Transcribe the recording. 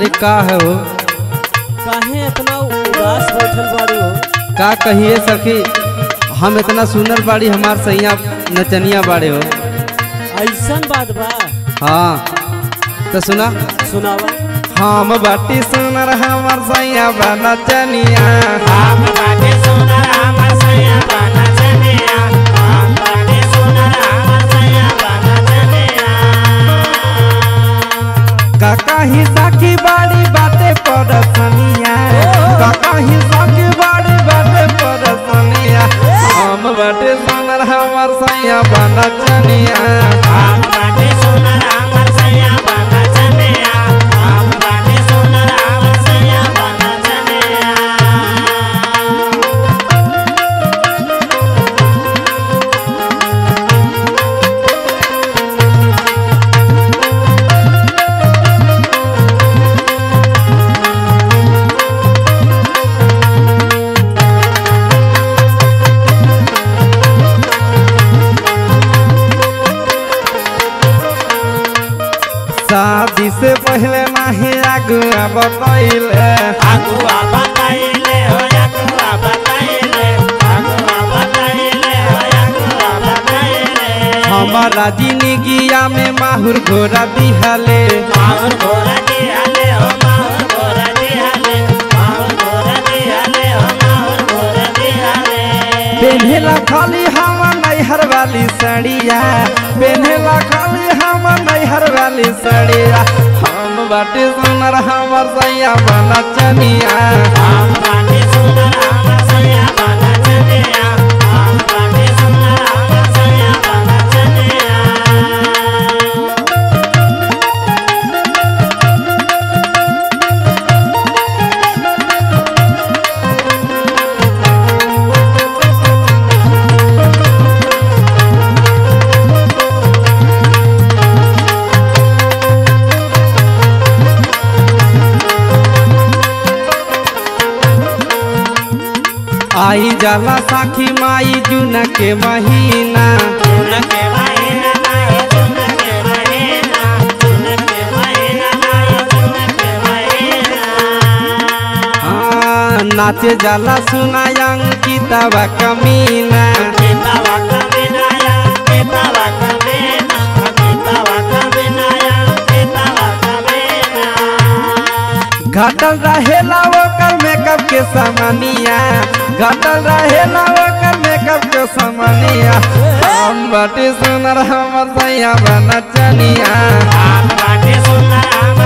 अरे का है हो? काहे इतना उदास बैठल बाड़ी हो? का कहिए सखी, हम इतना सुंदर बाड़ी, हमार सैया नचनिया बाड़े हो। ऐसन बात बा? हाँ तो सुना। सुनावा। हम बाटी सुनर हमार सैया बा नचनिया, हम बाटी सुनर हमर सैया बा नचनिया, हम बाटी सुनर हमर सैया बा नचनिया। काका ही साखी बाड़ी बाटे परसनिया, काका ही साखी बाड़ी बाटे परसनिया। हम बाटे सुनर हमार सैया बा नचनिया, हम बाटी सुनर हमर सैया बा नचनिया, हम बाटी सुनर हमर सैया बा नचनिया। शादी से पहले नहीं आगुआ बतैले, आगुआ बताइले हो, आगुआ बताइले, आगुआ बताइले हो, आगुआ बताइले। हमारा जिंदगिया में माहुर घोड़ा दिहले, माहुर घोड़ा दिहले हो, माहुर घोड़ा दिहले, माहुर घोड़ा दिहले हो, माहुर घोड़ा दिहले। पेन्हेला खाली हम नैहर वाली साड़िया, पेन्हेला खाली हम नैहर वाली साड़िया। हम बाटे सुनर हमर सैया बा नचनिया, हम बाटी सुनर हमर सैया बा नचनिया, हम बाटी सुनर हमर सैया बा नचनिया। आई जाला साखी माई जून के महीना, जून के महीना नाई, जून के महीना, जून के महीना नाई, जून के महीना। हाँ नाचे जाला सुना अंकिता बा कमीना, केतावा कमीनाया, केतावा कमीना, केतावा कमीनाया, केतावा कमीना। घटल रहेला ओकर मेकअप के सामानिया, घटल रहेला ओकर मेकअप के सामानिया। हम बाटे सुनर हमर सैया बा नचनिया, हम बाटी सुनर हमर